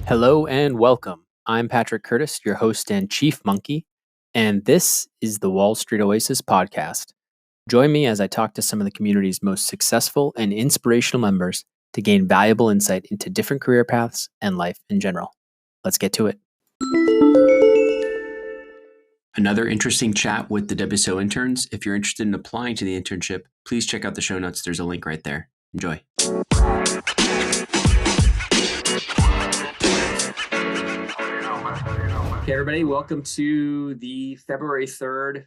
Hello and welcome. I'm Patrick Curtis, your host and chief monkey, and this is the Wall Street Oasis podcast. Join me as I talk to some of the community's most successful and inspirational members to gain valuable insight into different career paths and life in general. Let's get to it. Another interesting chat with the WSO interns. If you're interested in applying to the internship, please check out the show notes. There's a link right there. Enjoy. Hey everybody, welcome to the February 3rd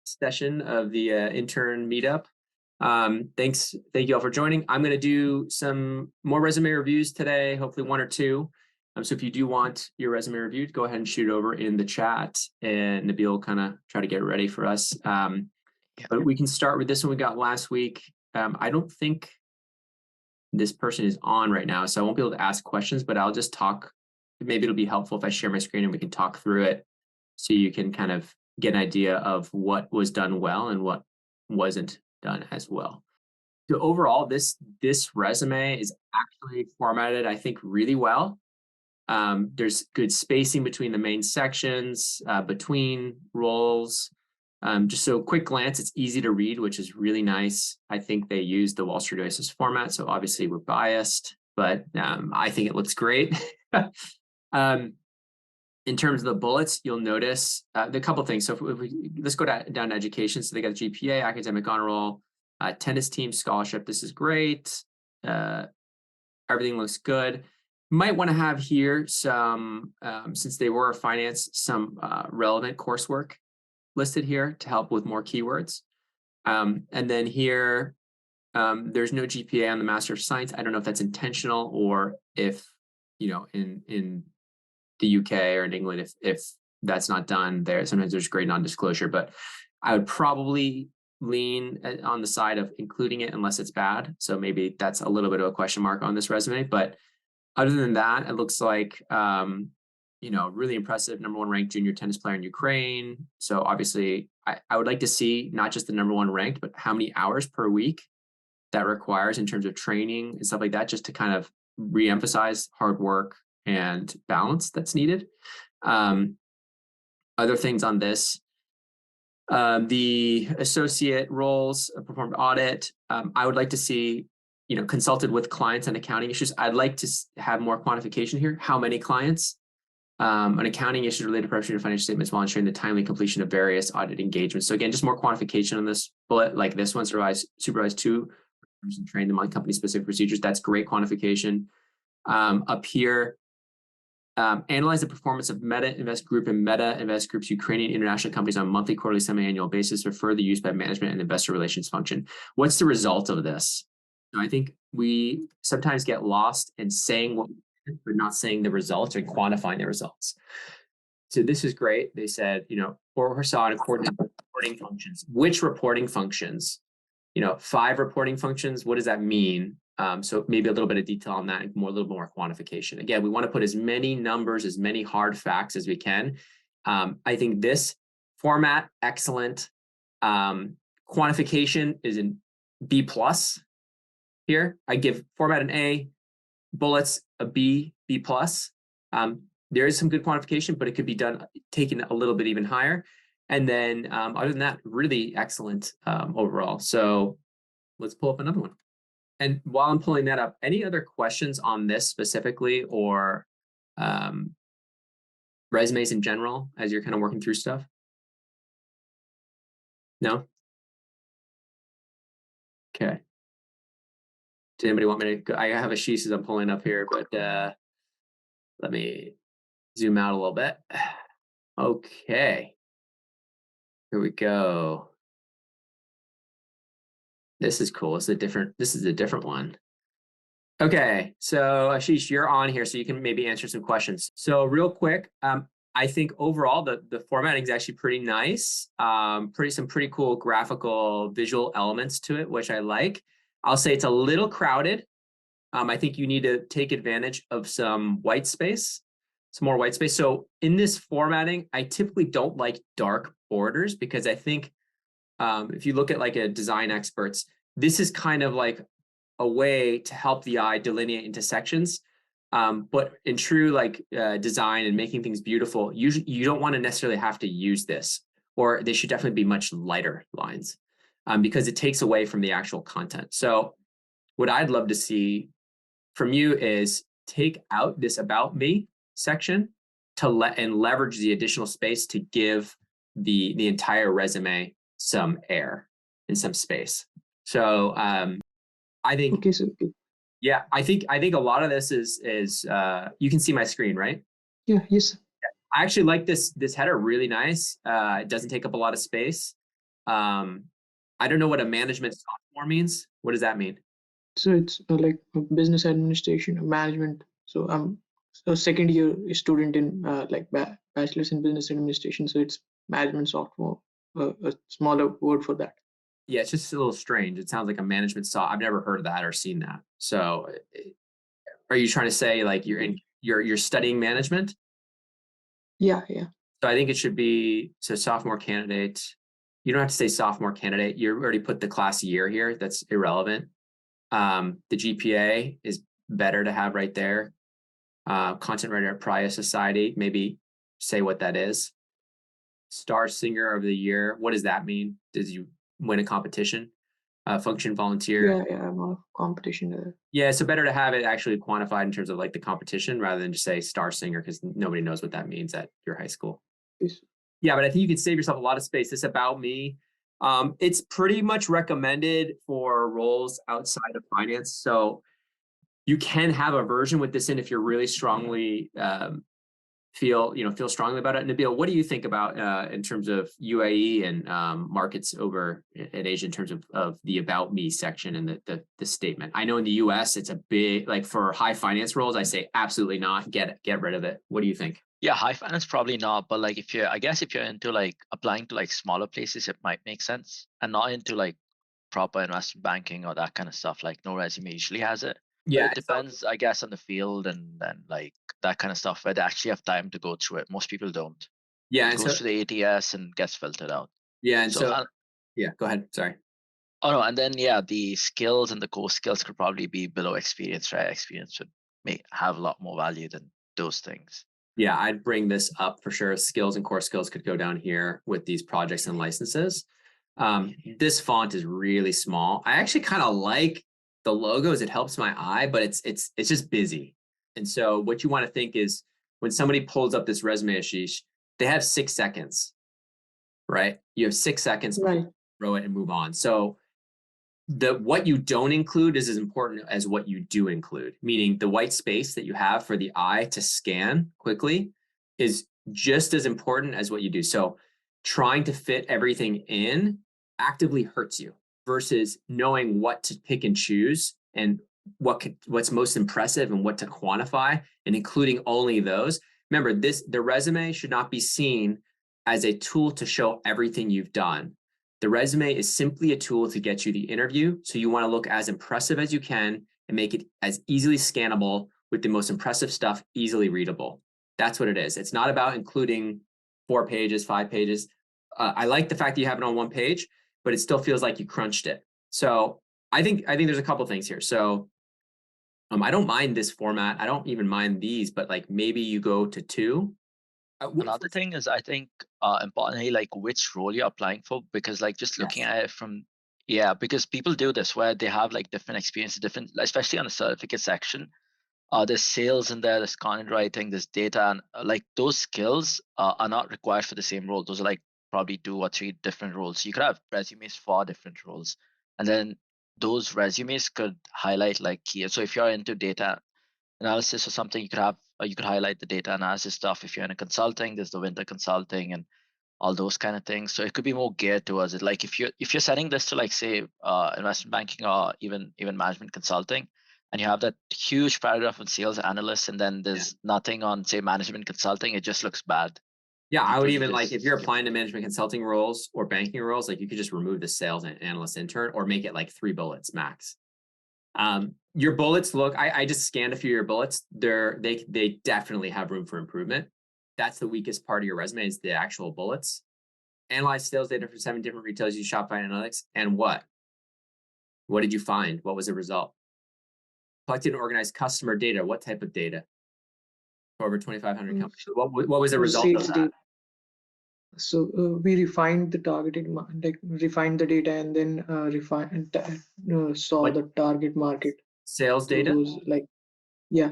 session of the Intern Meetup. Thank you all for joining. I'm going to do some more resume reviews today, hopefully one or two. So if you do want your resume reviewed, go ahead and shoot it over in the chat, and Nabil will kind of try to get it ready for us. But we can start with this one we got last week. I don't think this person is on right now, so I won't be able to ask questions, but I'll just talk. Maybe it'll be helpful if I share my screen and we can talk through it so you can kind of get an idea of what was done well and what wasn't done as well. So overall, this resume is actually formatted, I think, really well. There's good spacing between the main sections, between roles. Just so quick glance, it's easy to read, which is really nice. I think they use the Wall Street Oasis format, so obviously we're biased, but I think it looks great. In terms of the bullets, you'll notice the couple things. So let's go down to education. So they got GPA, academic honor roll, tennis team, scholarship. This is great. Everything looks good. Might want to have here some, since they were finance, some relevant coursework listed here to help with more keywords. And then here, there's no GPA on the Master of Science. I don't know if that's intentional or if, in the UK or in England, if that's not done there, sometimes there's great non-disclosure, but I would probably lean on the side of including it unless it's bad. So maybe that's a little bit of a question mark on this resume. But other than that, it looks like, really impressive number 1 ranked junior tennis player in Ukraine. So obviously I would like to see not just the number 1 ranked, but how many hours per week that requires in terms of training and stuff like that, just to kind of reemphasize hard work and balance that's needed. Other things on this, the associate roles, performed audit. I would like to see, consulted with clients on accounting issues. I'd like to have more quantification here. How many clients? On accounting issues related to preparation of financial statements while ensuring the timely completion of various audit engagements. So again, just more quantification on this bullet, like this one, supervise 2 and train them on company specific procedures. That's great quantification. Up here, analyze the performance of Meta Invest Group and Meta Invest Group's Ukrainian international companies on a monthly, quarterly, semi-annual basis for further use by management and investor relations function. What's the result of this? I think we sometimes get lost in saying what we did, but not saying the results or quantifying the results. So this is great. They said, oversaw and coordinated reporting functions. Which reporting functions? 5 reporting functions. What does that mean? So maybe a little bit of detail on that, and a little bit more quantification. Again, we want to put as many numbers, as many hard facts as we can. I think this format, excellent. Quantification is in B+ here. I give format an A, bullets a B+. There is some good quantification, but it could be taken a little bit even higher. And then other than that, really excellent overall. So let's pull up another one. And while I'm pulling that up, any other questions on this specifically, or resumes in general as you're kind of working through stuff? No? Okay. Does anybody want me to go? I have a sheet as I'm pulling up here, but let me zoom out a little bit. Okay. Here we go. This is cool. This is a different one. Okay, so Ashish, you're on here, so you can maybe answer some questions. So real quick, I think overall the formatting is actually pretty nice. Some pretty cool graphical visual elements to it, which I like. I'll say it's a little crowded. I think you need to take advantage of some white space, some more white space. So in this formatting, I typically don't like dark borders because I think if you look at like a design experts, this is kind of like a way to help the eye delineate into sections. But in true like design and making things beautiful, usually you don't want to necessarily have to use this, or they should definitely be much lighter lines, because it takes away from the actual content. So what I'd love to see from you is take out this about me section to leverage the additional space to give the entire resume some air and some space. So I think Okay, so yeah, I think a lot of this is you can see my screen, right? yeah, yes. I actually like this header really nice. It doesn't take up a lot of space. I don't know what a management sophomore means. What does that mean? So it's like a business administration, management. So I'm a second year student in like bachelor's in business administration. So it's management software, a smaller word for that. Yeah, it's just a little strange. It sounds like a management soft. I've never heard of that or seen that. So, are you trying to say like you're studying management? Yeah, yeah. So I think it should be so sophomore candidate. You don't have to say sophomore candidate. You already put the class year here. That's irrelevant. The GPA is better to have right there. Content writer at Prior Society. Maybe say what that is. Star singer of the year. What does that mean? Did you win a competition? Function volunteer. Yeah, yeah, I'm a competition. Yeah, so better to have it actually quantified in terms of like the competition rather than just say star singer because nobody knows what that means at your high school. Yes. Yeah, but I think you can save yourself a lot of space. This about me. It's pretty much recommended for roles outside of finance. So you can have a version with this in if you're really strongly feel strongly about it. Nabil, what do you think about in terms of UAE and markets over at Asia in terms of the about me section and the statement? I know in the US it's a big like for high finance roles. I say absolutely not. Get rid of it. What do you think? Yeah, high finance probably not, but like I guess if you're into like applying to like smaller places, it might make sense, and not into like proper investment banking or that kind of stuff. Like no resume usually has it, but Yeah. it depends, I guess, on the field and like that kind of stuff where they actually have time to go through it. Most people don't. Yeah. It And goes so to the ATS and gets filtered out. yeah. And So, so yeah. Go ahead. Sorry. oh no, and then yeah, the skills and the core skills could probably be below experience, right? Experience would may have a lot more value than those things. Yeah, I'd bring this up for sure. Skills and core skills could go down here with these projects and licenses. This font is really small. I actually kind of like the logos. It helps my eye, but it's just busy. And so what you want to think is when somebody pulls up this resume, Ashish, they have 6 seconds, right? You have 6 seconds to Right. throw it and move on. So what you don't include is as important as what you do include, meaning the white space that you have for the eye to scan quickly is just as important as what you do. So trying to fit everything in actively hurts you versus knowing what to pick and choose and what's most impressive and what to quantify and including only those. Remember, the resume should not be seen as a tool to show everything you've done. The resume is simply a tool to get you the interview. So you want to look as impressive as you can and make it as easily scannable with the most impressive stuff easily readable. That's what it is. It's not about including 4 pages, 5 pages. I like the fact that you have it on 1 page, but it still feels like you crunched it. So I think there's a couple things here. So I don't mind this format. I don't even mind these, but like maybe you go to 2. Another thing is, I think, importantly, like which role you're applying for, because like just looking Yes. at it from, yeah, because people do this where they have like different experiences, different, especially on the certificate section. There's sales in there, there's content writing, there's data, and like those skills are not required for the same role. Those are like probably 2 or 3 different roles. So you could have resumes for different roles, and then those resumes could highlight like key. So if you're into data analysis or something, you could highlight the data analysis stuff. If you're in a consulting, there's the winter consulting and all those kind of things. So it could be more geared towards it. Like if you're setting this to like say investment banking or even management consulting, and you have that huge paragraph on sales analysts, and then there's nothing on say management consulting, it just looks bad. Yeah, I would People even like just if you're skip applying to it. management consulting roles or banking roles, like you could just remove the sales and analyst intern or make it like 3 bullets max. Your bullets look, I just scanned a few of your bullets. They definitely have room for improvement. That's the weakest part of your resume is the actual bullets. Analyze sales data for 7 different retailers, use Shopify Analytics. And what? What did you find? What was the result? collected and organized customer data. What type of data? For over 2,500 companies. So What was the result of sales that? data. So we refined the refined the data and then saw What the target market. sales So data? those like, yeah.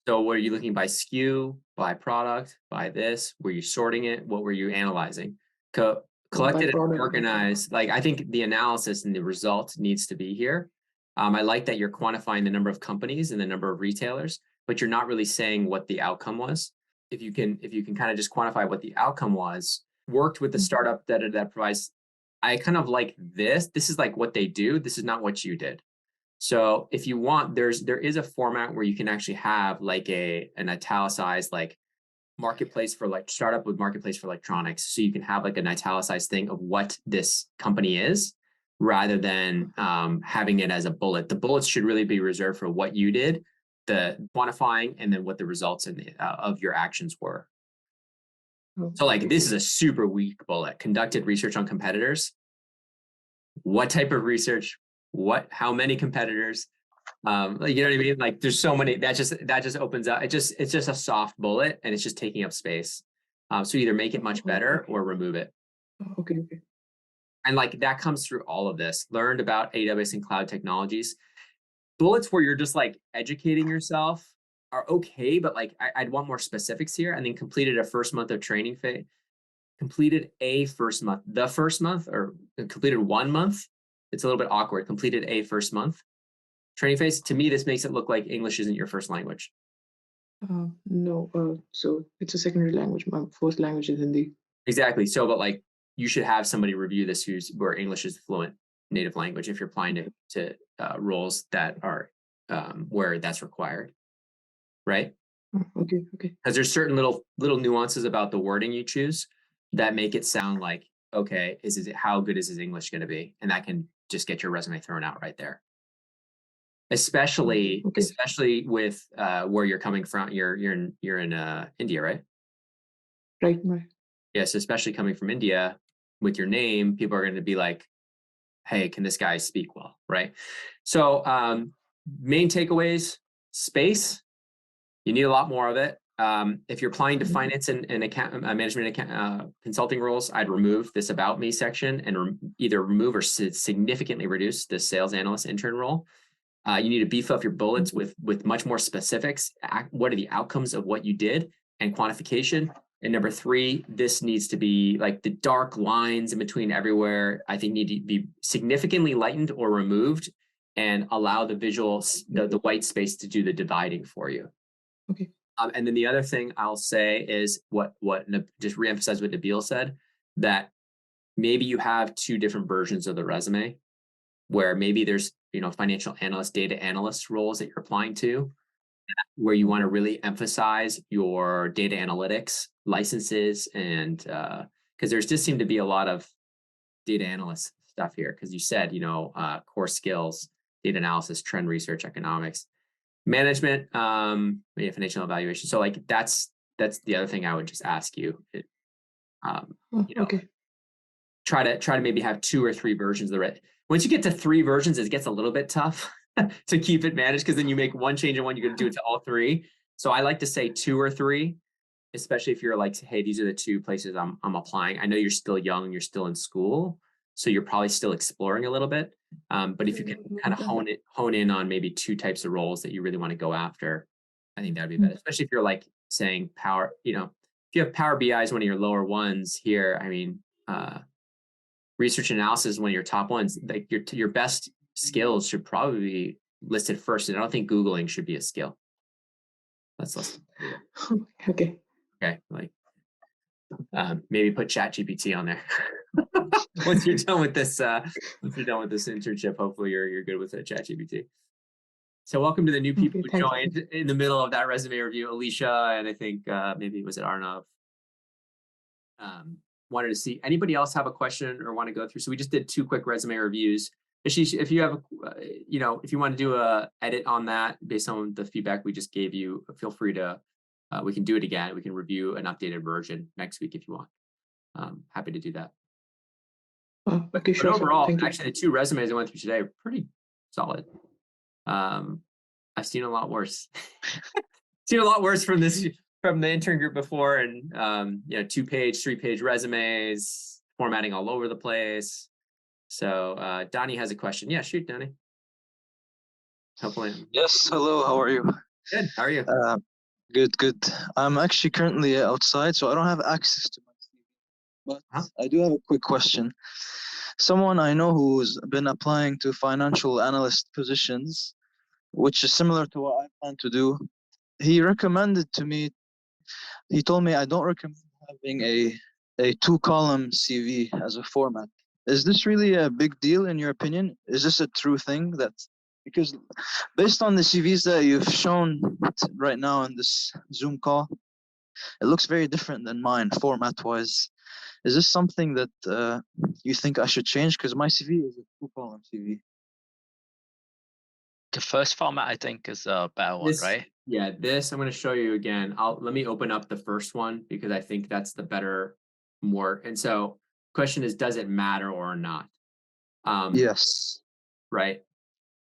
So were you looking by SKU, by product, by this? Were you sorting it? What were you analyzing? By Collected and product. organized. Like, I think the analysis and the result needs to be here. I like that you're quantifying the number of companies and the number of retailers, but you're not really saying what the outcome was. If you can kind of just quantify what the outcome was, worked with the startup that provides, I kind of like this. This is like what they do. This is not what you did. So if you want, there is a format where you can actually have like an italicized like marketplace for like startup with marketplace for electronics. So you can have like an italicized thing of what this company is rather than having it as a bullet. The bullets should really be reserved for what you did, the quantifying, and then what the results of your actions were. So like this is a super weak bullet. Conducted research on competitors. What type of research? How many competitors? You know what I mean? Like there's so many that just opens up. It's just a soft bullet and it's just taking up space. So either make it much better or remove it. Okay. And like that comes through all of this. Learned about AWS and cloud technologies. Bullets where you're just like educating yourself are okay, but like I'd want more specifics here. And then completed a first month of training phase. Completed the first month, or completed 1 month. It's a little bit awkward. Completed a first month training phase. To me, this makes it look like English isn't your first language. No, so it's a secondary language. My first language is Hindi. Exactly. So, but like you should have somebody review this where English is fluent native language if you're applying to roles that are where that's required, right? Okay. Because there's certain little nuances about the wording you choose that make it sound like, okay, how good is his English going to be? And that can just get your resume thrown out right there. Especially with where you're coming from. You're in India, right? Right. Yes, especially coming from India with your name, people are going to be like, hey, can this guy speak well, right? So main takeaways: space. You need a lot more of it. If you're applying to finance and account management consulting roles, I'd remove this about me section and either remove or significantly reduce the sales analyst intern role. You need to beef up your bullets with much more specifics. What are the outcomes of what you did and quantification? And number 3, this needs to be like the dark lines in between everywhere, I think need to be significantly lightened or removed and allow the the white space to do the dividing for you. Okay. And then the other thing I'll say is what just reemphasize what Nabil said, that maybe you have 2 different versions of the resume where maybe there's, financial analyst, data analyst roles that you're applying to, where you want to really emphasize your data analytics licenses. And because there's just seemed to be a lot of data analyst stuff here, because you said, core skills, data analysis, trend research, economics, management, financial evaluation. So like that's the other thing I would just ask you. Okay. Try to maybe have 2 or 3 versions of the Once you get to 3 versions, it gets a little bit tough to keep it managed, because then you make one change in one, you're going to do it to all 3. So I like to say 2 or 3, especially if you're like, hey, these are the 2 places I'm applying. I know you're still young, you're still in school, so you're probably still exploring a little bit. But if you can kind of hone in on maybe 2 types of roles that you really want to go after, I think that'd be better. Especially if you're like saying power, if you have Power BI is one of your lower ones here, I mean, research analysis is one of your top ones. Like your best skills should probably be listed first. And I don't think Googling should be a skill. Let's listen. Okay. Like maybe put ChatGPT on there. Once you're done with this internship, hopefully you're good with ChatGPT. So welcome to the new people who joined in the middle of that resume review, Alicia, and I think maybe was it Arnav. Wanted to see anybody else have a question or want to go through. So we just did 2 quick resume reviews. If you have, if you want to do a edit on that based on the feedback we just gave you, feel free to. We can do it again. We can review an updated version next week if you want. Happy to do that. Okay, sure. But overall, actually, the 2 resumes I went through today are pretty solid. I've seen a lot worse. Seen a lot worse from the intern group before, and 2-page, 3-page resumes, formatting all over the place. So Donnie has a question. Yeah, shoot, Donnie. Hopefully. Yes, hello, how are you? Good. How are you? Good. I'm actually currently outside, so I don't have access to my CV. But I do have a quick question. Someone I know who's been applying to financial analyst positions, which is similar to what I plan to do, he told me I don't recommend having a 2-column CV as a format. Is this really a big deal in your opinion? Is this a true thing? Because based on the CVs that you've shown right now in this Zoom call, it looks very different than mine format-wise. Is this something that you think I should change? Because my CV is a 2-column CV. The first format, I think, is a better one, right? Yeah, I'm going to show you again. Let me open up the first one because I think that's the better, more. And so question is, does it matter or not? Yes. Right.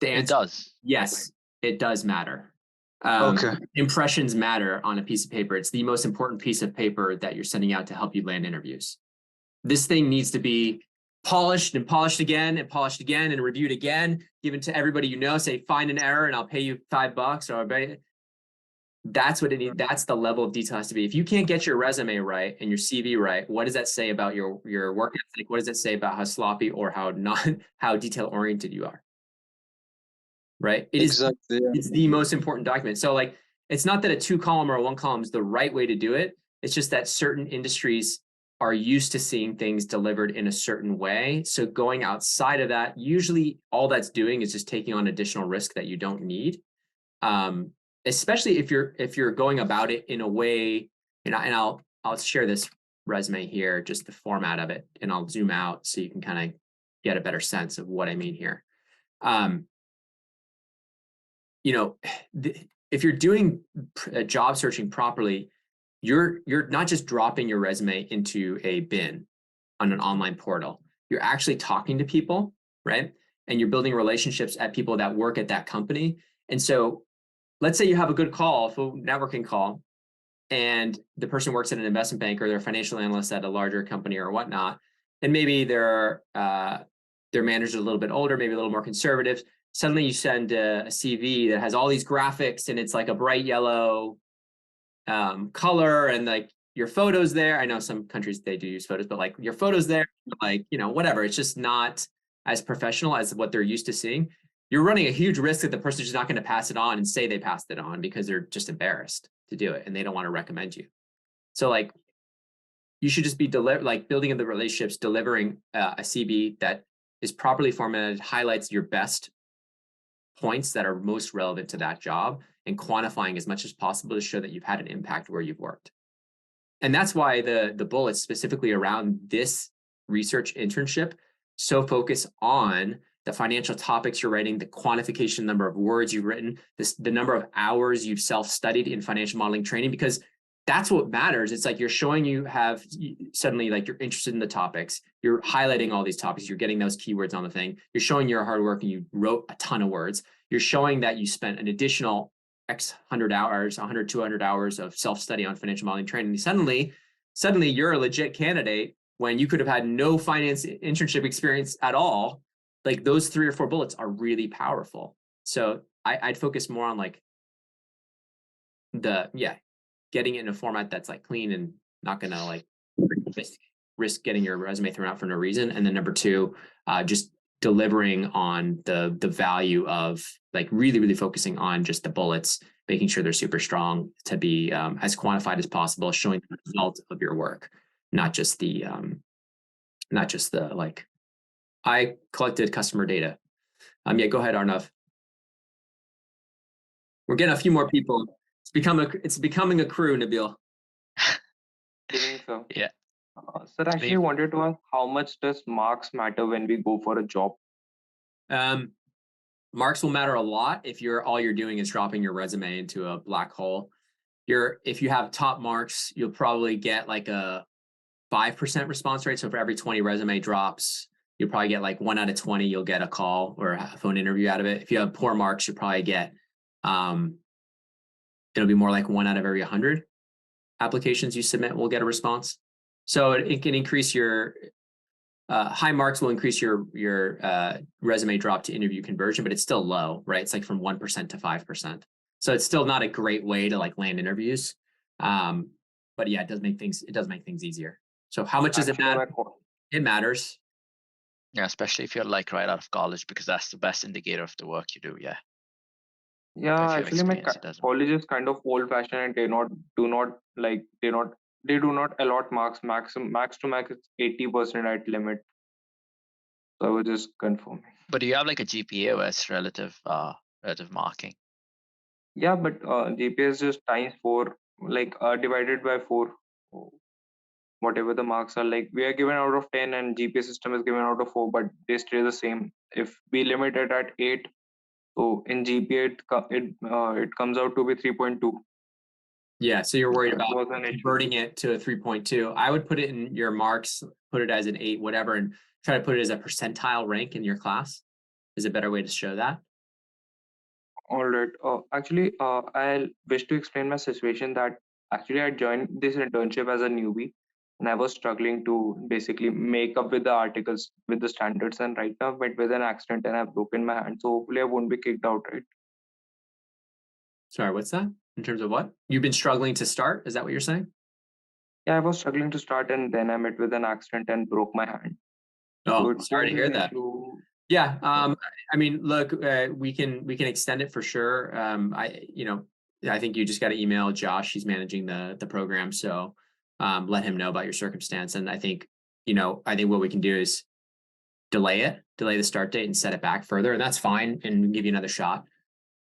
The answer, it does. Yes, it does matter. Okay. Impressions matter on a piece of paper. It's the most important piece of paper that you're sending out to help you land interviews. This thing needs to be polished and polished again and polished again and reviewed again, given to everybody you know, say, find an error and I'll pay you $5 or that's what it needs. That's the level of detail has to be. If you can't get your resume right and your CV right, what does that say about your work ethic? What does it say about how sloppy or how detail oriented you are? Right? Exactly. It's the most important document. So like, it's not that a 2-column or a 1-column is the right way to do it. It's just that certain industries are used to seeing things delivered in a certain way. So going outside of that, usually all that's doing is just taking on additional risk that you don't need. Especially if you're going about it in a way, and I'll share this resume here, just the format of it, and I'll zoom out so you can kind of get a better sense of what I mean here. If you're doing job searching properly, you're not just dropping your resume into a bin on an online portal. You're actually talking to people, right? And you're building relationships at people that work at that company. And so let's say you have a good call, a networking call, and the person works at an investment bank or they're a financial analyst at a larger company or whatnot. And maybe their manager's a little bit older, maybe a little more conservative. Suddenly you send a CV that has all these graphics and it's like a bright yellow color and like your photos there. I know some countries they do use photos, but like your photos there, like, whatever. It's just not as professional as what they're used to seeing. You're running a huge risk that the person's just not going to pass it on and say they passed it on because they're just embarrassed to do it and they don't want to recommend you. So like, you should just be building in the relationships, delivering a CV that is properly formatted, highlights your best points that are most relevant to that job, and quantifying as much as possible to show that you've had an impact where you've worked. And that's why the bullets specifically around this research internship so focus on the financial topics you're writing, the quantification number of words you've written, the number of hours you've self-studied in financial modeling training, because that's what matters. It's like you're showing suddenly like you're interested in the topics, you're highlighting all these topics, you're getting those keywords on the thing, you're showing your hard work and you wrote a ton of words, you're showing that you spent an additional X 100 hours, 100, 200 hours of self-study on financial modeling training. Suddenly you're a legit candidate when you could have had no finance internship experience at all. Like those 3 or 4 bullets are really powerful. So I'd focus more on like getting it in a format that's like clean and not gonna like risk getting your resume thrown out for no reason. And then number 2, just delivering on the value of like really focusing on just the bullets, making sure they're super strong to be as quantified as possible, showing the result of your work, not just the like, I collected customer data. Yeah, go ahead, Arnav. We're getting a few more people. It's becoming a crew, Nabil. So. Yeah. Sir, I actually wanted to ask, how much does marks matter when we go for a job? Marks will matter a lot if all you're doing is dropping your resume into a black hole. If you have top marks, you'll probably get like a 5% response rate. So for every 20 resume drops, you'll probably get like 1 out of 20, you'll get a call or a phone interview out of it. If you have poor marks, you'll probably get it'll be more like 1 out of every 100 applications you submit will get a response. So it can increase your high marks will increase your resume drop to interview conversion, but it's still low, right? It's like from 1% to 5%. So it's still not a great way to like land interviews. But yeah, it does make things easier. So how much does it matter? It matters. Yeah, especially if you're like right out of college, because that's the best indicator of the work you do. Yeah. Yeah, If you have actually, my experience, it doesn't. college is kind of old-fashioned, and they do not allot marks. Max to max is 80% at limit. So I was just confirming. But do you have like a GPA where it's relative marking? Yeah, but GPA is just times 4, like divided by 4. Whatever the marks are, like we are given out of 10 and GPA system is given out of 4, but they stay the same. If we limit it at 8, so in GPA it comes out to be 3.2. Yeah, so you're worried That about was an issue. converting it to a 3.2. I would put it in your marks, put it as an 8, whatever, and try to put it as a percentile rank in your class. Is a better way to show that. All right. Actually, I wish to explain my situation that actually I joined this internship as a newbie, and I was struggling to basically make up with the articles, with the standards, and right now I've met with an accident and I've broken my hand. So hopefully I won't be kicked out, right? Sorry, what's that? In terms of what? You've been struggling to start? Is that what you're saying? Yeah, I was struggling to start, and then I met with an accident and broke my hand. Oh, So sorry to hear that. Yeah, I mean, look, we can extend it for sure. I think you just got to email Josh. He's managing the program, so let him know about your circumstance. And I think what we can do is delay the start date and set it back further, and that's fine. And give you another shot.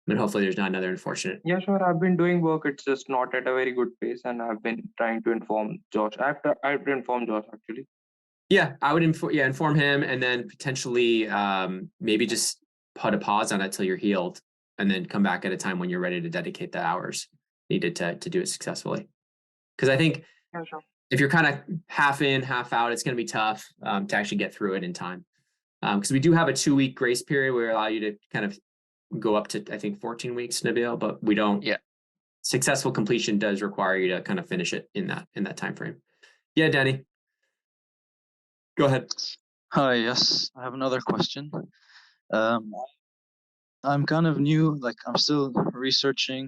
But hopefully, there's not another unfortunate. Yeah, sure. I've been doing work. It's just not at a very good pace, and I've been trying to inform Josh. I have to inform Josh actually. Yeah, I would inform him, and then potentially maybe just put a pause on it till you're healed, and then come back at a time when you're ready to dedicate the hours needed to do it successfully. Because I think if you're kind of half in, half out, it's going to be tough to actually get through it in time. Because we do have a 2-week grace period where we allow you to kind of go up to, I think, 14 weeks, Nabil, but we don't. Yeah. Successful completion does require you to kind of finish it in that time frame. Yeah, Danny. Go ahead. Hi, yes, I have another question. I'm kind of new, like I'm still researching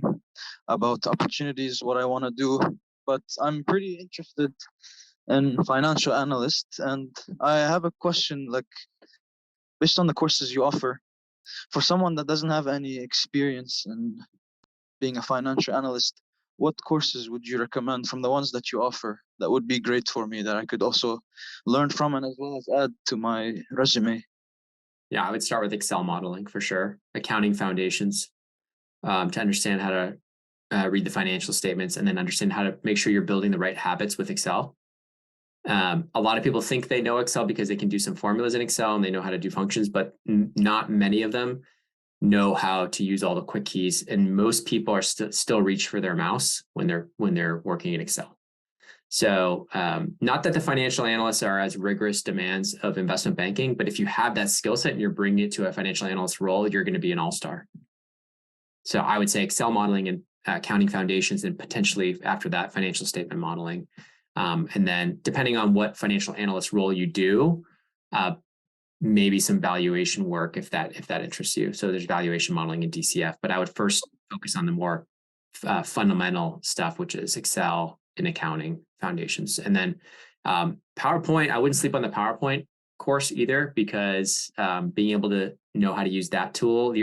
about opportunities, what I want to do, but I'm pretty interested in financial analyst. And I have a question, like based on the courses you offer, for someone that doesn't have any experience in being a financial analyst, what courses would you recommend from the ones that you offer that would be great for me that I could also learn from and as well as add to my resume? Yeah, I would start with Excel modeling for sure. Accounting foundations to understand how to read the financial statements, and then understand how to make sure you're building the right habits with Excel. A lot of people think they know Excel because they can do some formulas in Excel and they know how to do functions, but not many of them know how to use all the quick keys. And most people are still reach for their mouse when they're working in Excel. So not that the financial analysts are as rigorous demands of investment banking, but if you have that skill set and you're bringing it to a financial analyst role, you're going to be an all-star. So I would say Excel modeling and accounting foundations, and potentially after that, financial statement modeling. And then depending on what financial analyst role you do, maybe some valuation work if that interests you. So there's valuation modeling in DCF, but I would first focus on the more fundamental stuff, which is Excel and accounting foundations. And then PowerPoint, I wouldn't sleep on the PowerPoint course either, because being able to know how to use that tool,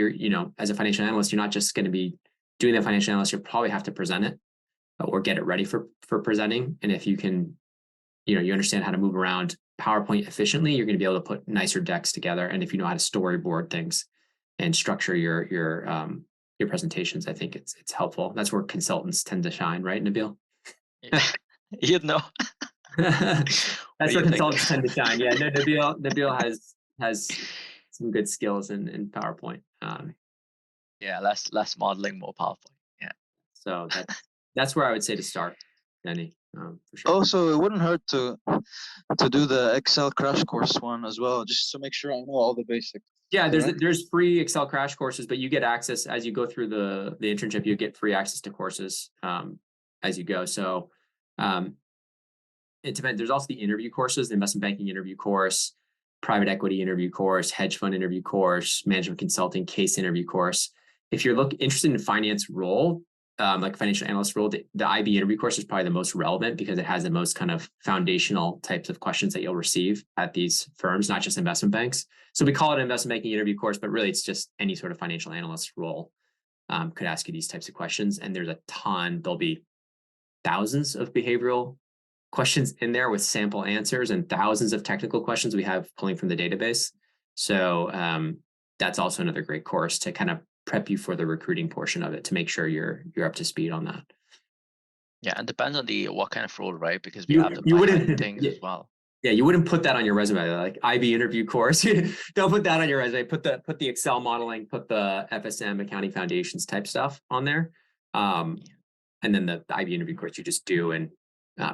as a financial analyst, you're not just going to be doing the financial analyst, you'll probably have to present it or get it ready for presenting. And if you can, you understand how to move around PowerPoint efficiently, you're going to be able to put nicer decks together. And if you know how to storyboard things and structure your presentations, I think it's helpful. That's where consultants tend to shine, right, Nabil? That's where consultants tend to shine. Yeah, no, Nabil has some good skills in PowerPoint. Less modeling, more PowerPoint. Yeah. So that's where I would say to start, Danny. for sure. Also, it wouldn't hurt to do the Excel crash course one as well, just to make sure I know all the basics. Yeah, Correct? there's free Excel crash courses, but you get access as you go through the internship. You get free access to courses as you go. So it depends. There's also the interview courses, the investment banking interview course, private equity interview course, hedge fund interview course, management consulting case interview course. If you're interested in finance role, like financial analyst role, the IB interview course is probably the most relevant because it has the most kind of foundational types of questions that you'll receive at these firms, not just investment banks. So we call it an investment banking interview course, but really it's just any sort of financial analyst role could ask you these types of questions. And there's a ton, there'll be thousands of behavioral questions in there with sample answers and thousands of technical questions we have pulling from the database. So that's also another great course to kind of prep you for the recruiting portion of it to make sure you're up to speed on that. Yeah, and depends on what kind of role, right? Because we You- have the you wouldn't- pipeline things as well. Yeah, you wouldn't put that on your resume, like IB interview course. Don't put that on your resume. Put the Excel modeling, put the FSM accounting foundations type stuff on there. And then the IB interview course you just do, and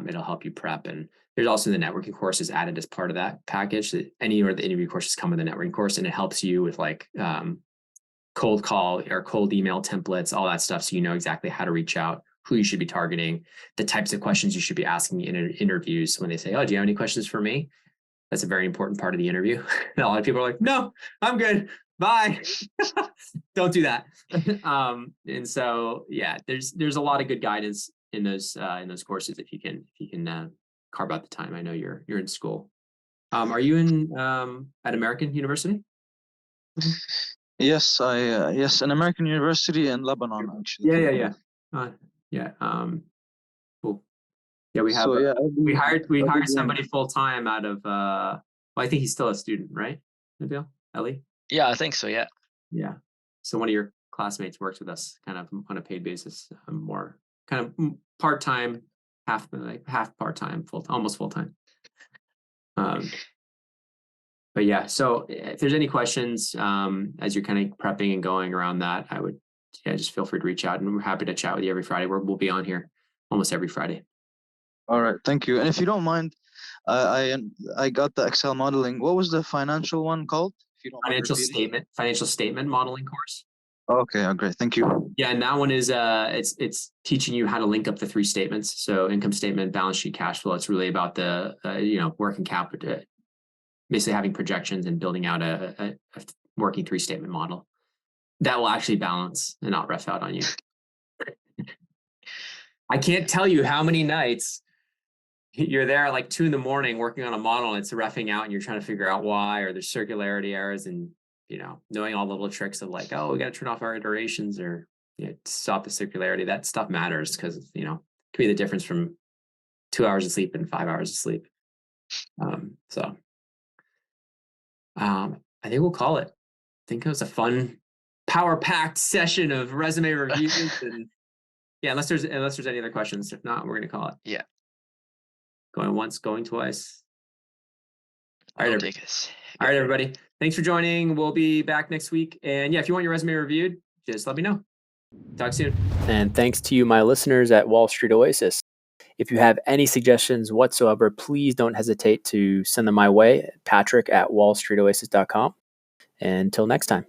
it'll help you prep. And there's also the networking courses added as part of that package. Any of the interview courses come with a networking course, and it helps you with like cold call or cold email templates, all that stuff. So you know exactly how to reach out, who you should be targeting, the types of questions you should be asking in interviews when they say, oh, do you have any questions for me? That's a very important part of the interview. And a lot of people are like, no, I'm good. Bye. Don't do that. And so, yeah, there's a lot of good guidance in those courses if you can carve out the time. I know you're in school. Are you in at American University? Yes, yes, an American university in Lebanon, actually. Yeah. Cool. Yeah, we have. So, yeah, we hired somebody full time out of. Well, I think he's still a student, right? Nabil? Ellie? Yeah, I think so. Yeah. Yeah. So one of your classmates works with us, kind of on a paid basis, more kind of part time, half part time, almost full time. But yeah, so if there's any questions as you're kind of prepping and going around that, I would just feel free to reach out, and we're happy to chat with you every Friday. We'll be on here almost every Friday. All right, thank you. And if you don't mind, I got the Excel modeling. What was the financial one called? If you don't mind repeating? Financial statement modeling course. Okay, great. Thank you. Yeah, and that one is it's teaching you how to link up the three statements. So income statement, balance sheet, cash flow. It's really about the working capital, basically having projections and building out a working three statement model that will actually balance and not ref out on you. I can't tell you how many nights you're there at like 2 a.m. working on a model and it's reffing out and you're trying to figure out why, or there's circularity errors, and knowing all the little tricks of like, oh, we got to turn off our iterations or stop the circularity. That stuff matters because it could be the difference from 2 hours of sleep and 5 hours of sleep. I think we'll call it. I think it was a fun, power-packed session of resume reviews, and yeah, unless there's any other questions. If not, we're gonna call it. Yeah. Going once, going twice. All right, everybody. Thanks for joining. We'll be back next week. And yeah, if you want your resume reviewed, just let me know. Talk soon. And thanks to you, my listeners at Wall Street Oasis. If you have any suggestions whatsoever, please don't hesitate to send them my way, Patrick@wallstreetoasis.com. Until next time.